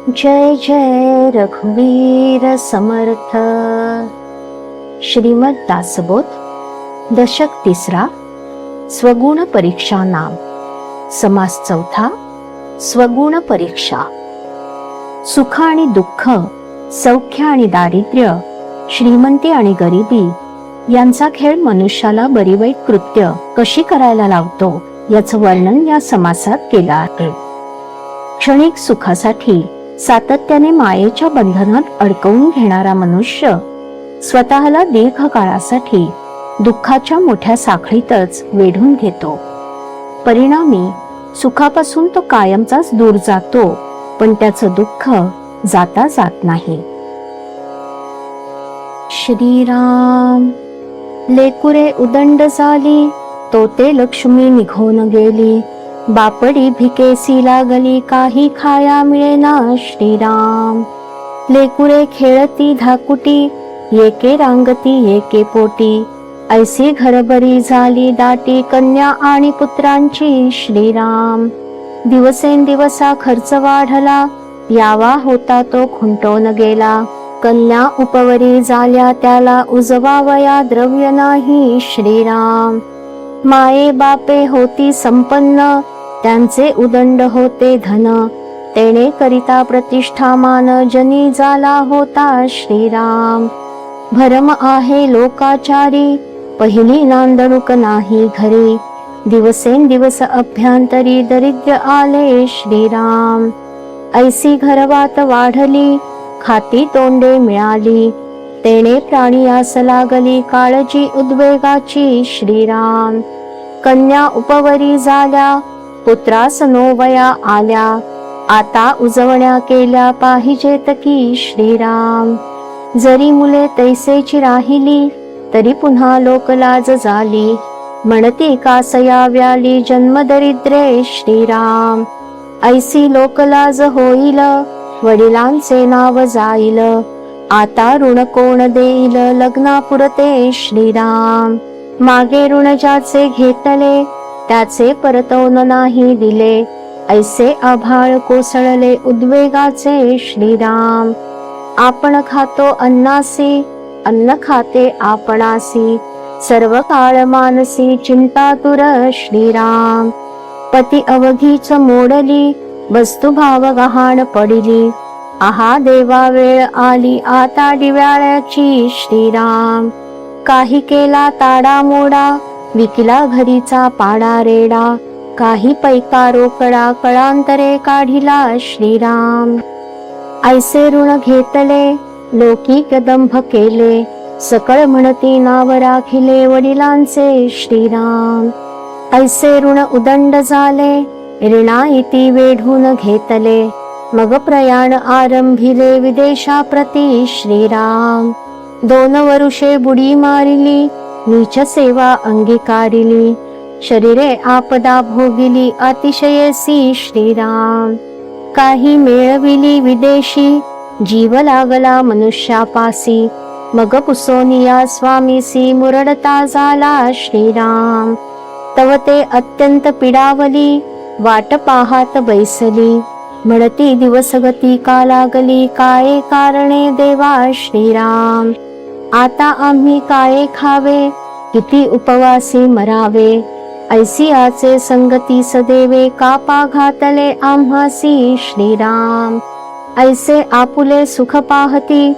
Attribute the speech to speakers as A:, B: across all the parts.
A: जय जय रघुवीर समर्थ। श्रीमद दासबोध दशक तिसरा, स्वगुण परीक्षा नाम, समास चौथा, स्वगुण परीक्षा। सुख आणि दुःख, सौख्य आणि दारिद्र्य, श्रीमंती आणि गरिबी यांचा खेळ मनुष्याला बरी वाईट कृत्य कशी करायला लावतो याचं वर्णन या समासात केलं आहे। क्षणिक सुखासाठी सातत्याने मायेच्या बंधनात अडकवून घेणारा मनुष्य स्वतःला दीर्घकाळासाठी दुःखाच्या मोठ्या साखळीतच वेढून घेतो। परिणामी सुखापासून तो कायमचाच दूर जातो, पण त्याचं दुःख जाता जात नाही। श्रीराम। लेकुरे उदंड झाली, तोते लक्ष्मी निघून गेली, बापडी भिकेसी लागली, काही खाया मिळेना श्रीराम। लेकुरे खेळती धाकुटी, एके रांगती एके पोटी, ऐसी घरभरी झाली दाटी, कन्या आणि पुत्रांची श्रीराम। दिवसेंदिवसा खर्च वाढला, यावा होता तो खुंटून गेला, कन्या उपवरी झाल्या त्याला, उजवावया द्रव्य नाही श्रीराम। माये बापे होती संपन्न, त्यांचे उदंड होते धन, तेणे करिता प्रतिष्ठा मान, जनी झाला होता श्रीराम। भरम आहे लोकाचारी, पहिली नांदणूक नाही घरी, दिवसेंदिवस अभ्यंतरी दरिद्र आले श्रीराम। ऐसी घरवात वाढली, खाती तोंडे मिळाली, तेणे प्राणियास लागली, काळजी उद्वेगाची श्रीराम। कन्या उपवरी झाल्या, पुत्रास नोवया आल्या, आता उजवण्या केल्या पाहिजेत की श्रीराम। जरी मुले तैसेची राहिली, तरी पुन्हा लोकलाज झाली, म्हणती कासया व्याली जन्मदरिद्रे श्रीराम। ऐसी लोकलाज होईल, वडिलांचे नाव जाईल, आता ऋण कोण देईल लग्नापुरते श्रीराम। मागे ऋण ज्याचे घेतले, त्याचे परतवून नाही दिले, ऐसे आभाळ कोसळले उद्वेगाचे श्रीराम। आपण खातो अन्नासी, अन्न खाते आपणासी, सर्व काळ मानसी चिंतातुर श्रीराम। पती अवघीच मोडली, वस्तुभाव गहाण पडिली, आहा देवा वेळ आली आता दिव्याळ्याची श्रीराम। काही केला ताडा मोडा, विकिला घरीचा पाडा रेडा, काही पैका रोकडा कळांतरे काढिला श्रीराम। ऐसे ऋण घेतले, लोकी कदंभ केले, सकळ म्हणती नाव राखिले वडिलांचे श्रीराम। ऐसे ऋण उदंड झाले, ऋणाइती वेढून घेतले, मग प्रयाण आरंभिले विदेशाप्रती श्रीराम। 2 वरुषे बुडी मारिली, नीच सेवा अंगीकारिली, शरीरे आपदा भोगिली अतिशयसी श्रीराम। काही मिळविली विदेशी, जीव लागला मनुष्यापासी, मग पुसोनिया स्वामीसी मुरडता झाला श्रीराम। तव ते अत्यंत पिडावली, वाट पाहात बैसली, म्हणती दिवसगती का लागली, काय कारणे देवा श्रीराम। आता आम्ही काय खावे, किती उपवासी मरावे, ऐसी आचे संगती सदेवे, कापा घातले आम्हासी श्रीराम। ऐसे आपुले सुख पाहती,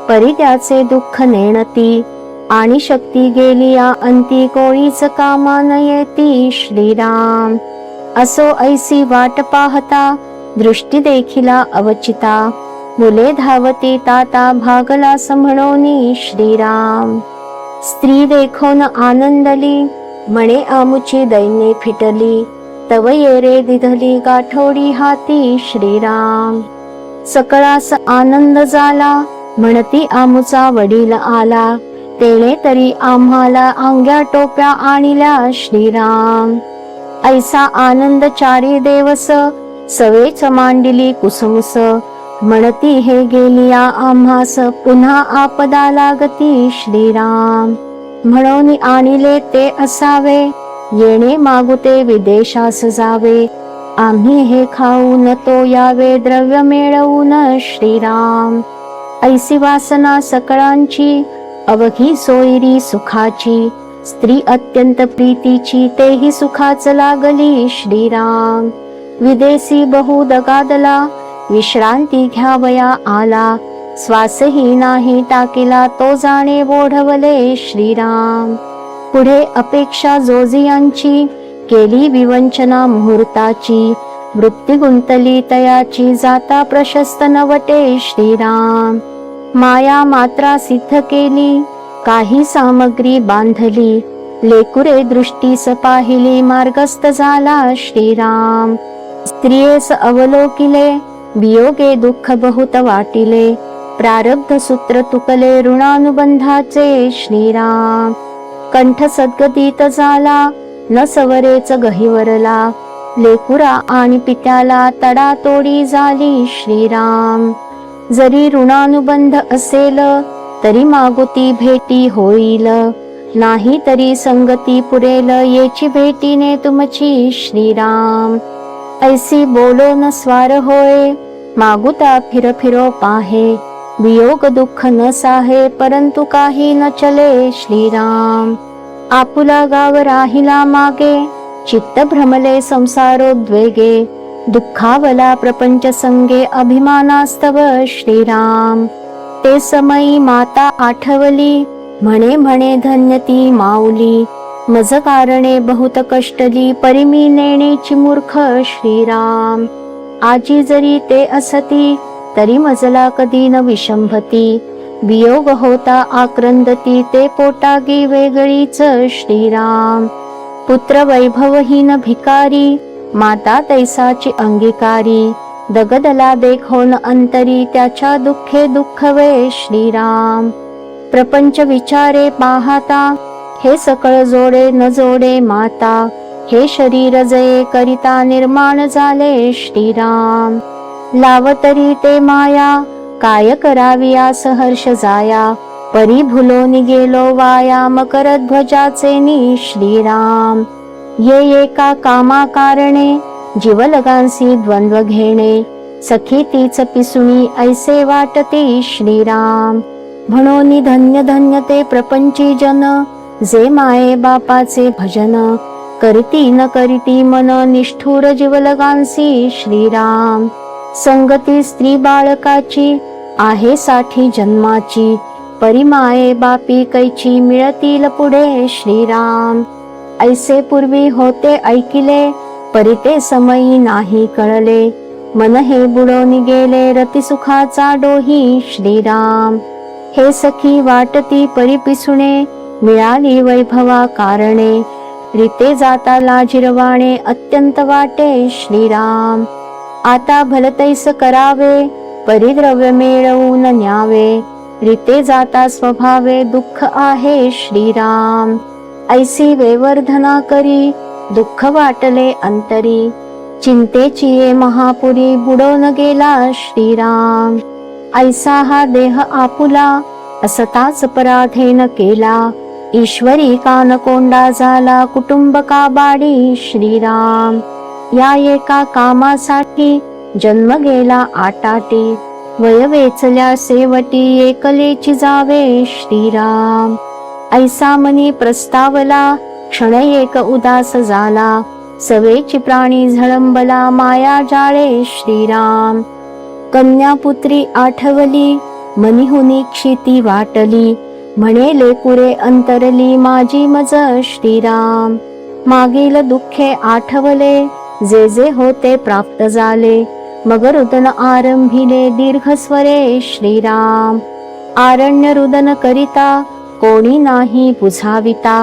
A: परी त्याचे दुःख नेणती, आणि शक्ती गेली या अंती, कोणीच कामा न येती श्रीराम। असो ऐसी वाट पाहता, दृष्टी देखिला अवचिता, मुले धावती ताता भागला म्हणोनी श्रीराम। स्त्री देखोन आनंदली, म्हणे आमुची दैन्ये फिटली, तव येरे दिधली गाठोडी हाती श्रीराम। सकळास आनंद झाला, म्हणती आमुचा वडील आला, तेणे तरी आम्हाला अंग्या टोप्या आणल्या श्रीराम। ऐसा आनंद चारी देवस, सवेच मांडिली कुसुमस, म्हणती हे गेलिया आम्हास पुन्हा आपदा लागती श्रीराम। म्हणून आणिले ते असावे, येणे मागुते विदेशास जावे, आम्ही हे खाऊन तो यावे द्रव्य मिळवून श्रीराम. ऐसी वासना सकळांची अवघी सोयरी सुखाची, स्त्री अत्यंत प्रीतीची तेही सुखाच लागली श्रीराम. विदेशी बहु दगादला विश्रांती घ्यावया आला, श्वासही नाही टाकीला तो जाणे ओढवले श्रीराम. पुढे अपेक्षा जोजियांची केली विवंचना मुहूर्ताची, वृत्ती गुंतली तयाची जाता प्रशस्त नवटे श्रीराम. माया मात्रा सिद्ध केली काही सामग्री बांधली, लेकुरे दृष्टीस पाहिली मार्गस्थ झाला श्रीराम. स्त्रियेस अवलोकिले वियोगे दुःख बहुत वाटिले, प्रारब्ध सूत्र तुकले ऋणानुबंधाचे श्रीराम. कंठ सद्गतीत झाला न सवरेच गहिवरला, लेकुरा आणि पित्याला तडातोडी झाली श्रीराम. जरी ऋणानुबंध असेल तरी मागुती भेटी होईल, नाही तरी संगती पुरेल येची भेटीने तुमची श्रीराम. ऐसी बोलो न स्वार होय मागुता फिर फिरो पाहे, वियोग दुःख न साहे परंतु काही न चले श्रीराम. आपुला गाव राहिला मागे चित्त भ्रमले संसारोद्वेगे, दुःखावला प्रपंच संगे अभिमानास्तव श्रीराम. ते समयी माता आठवली म्हणे म्हणे धन्य ती माऊली, मज कारणे बहुत कष्टली परिमी नेणेची मूर्ख श्रीराम. आजी जरी ते असती तरी मजला कधी न विषंभती, वियोग होता आक्रंदती ते पोटागी वेगळीच श्रीराम. पुत्र वैभवहीन भिकारी माता तैसाची अंगीकारी, दगदला देखोन अंतरी त्याच्या दुःखे दुःख वे श्रीराम. प्रपंच विचारे पाहता हे सकळ जोडे न जोडे माता, हे शरीर जये करिता निर्माण झाले श्रीराम. लावतरी ते माया काय करावी आस हर्ष जाया, परी भुलोनी गेलो वाया मकर ध्वजाचे नी श्रीराम. ये एका कामा कारणे जीवलगांसी द्वंद्व घेणे, सखी तीच पिसुणी ऐसे वाटते श्रीराम. म्हणून धन्य धन्य ते प्रपंची जन, जे माये बापाचे भजन, करती न करीती मन निष्ठुर जीवलगांसी श्रीराम. संगती स्त्री बाळकाची आहे साठी जन्माची, परी माये बापी कैची मिळतील पुढे श्रीराम. ऐसे पूर्वी होते ऐकिले परी ते समयी नाही कळले, मन हे बुडून गेले रती सुखाचा डोही श्रीराम. हे सखी वाटती परी पिसुणे मिळाली वैभवा कारणे, रीते जाता लाजिरवाणे अत्यंत वाटे श्रीराम. आता भलतैस करावे परिद्रव्य मिळवून न्यावे, रीते जाता स्वभावे दुःख आहे श्रीराम. ऐसी वेवर्धना करी दुःख वाटले अंतरी, चिंतेची ये महापुरी बुडून गेला श्रीराम. ऐसा हा देह आपुला असताच पराधीन केला, ईश्वरी कानकोंडा झाला कुटुंब काबाडी श्रीराम. या एका कामासाठी जन्म गेला आटाटी, वय वेचल्या सेवटी एकलेची जावे श्रीराम. ऐसा मनी प्रस्तावला क्षण एक उदास झाला, सवेची प्राणी झळंबला माया जाळे श्रीराम. कन्यापुत्री आठवली मनीहुनी क्षिती वाटली, म्हणे लेकुरे अंतरली माझी मज श्रीराम. मागील दुःखे आठवले जे जे होते प्राप्त झाले, मग रुदन आरंभिले दीर्घ स्वरे श्रीराम. आरण्य रुदन करिता कोणी नाही बुझाविता,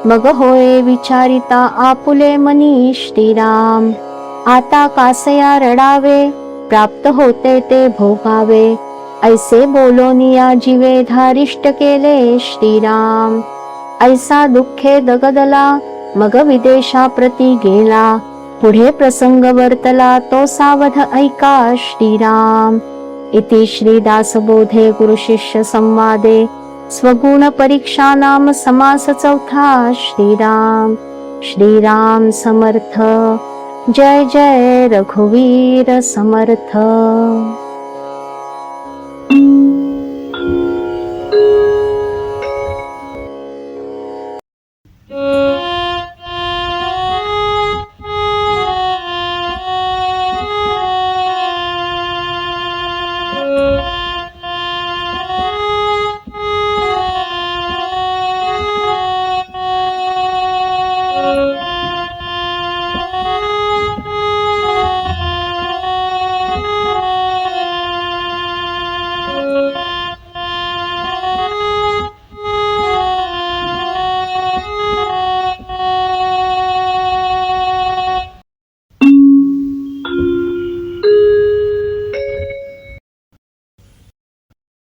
A: मग होय विचारिता आपुले मनी श्रीराम. आता कासया रडावे प्राप्त होते ते भोगावे, ऐसे बोलोनिया जीवे धारिष्ट केले श्रीराम. ऐसा दुःखे दगदला मग विदेशा प्रती गेला, पुढे प्रसंग वर्तला तो सावध ऐका श्रीराम. इति श्री दासबोधे गुरु शिष्य संवादे स्वगुण परीक्षा नाम समास चौथा. श्रीराम श्रीराम समर्थ. जय जय रघुवीर समर्थ।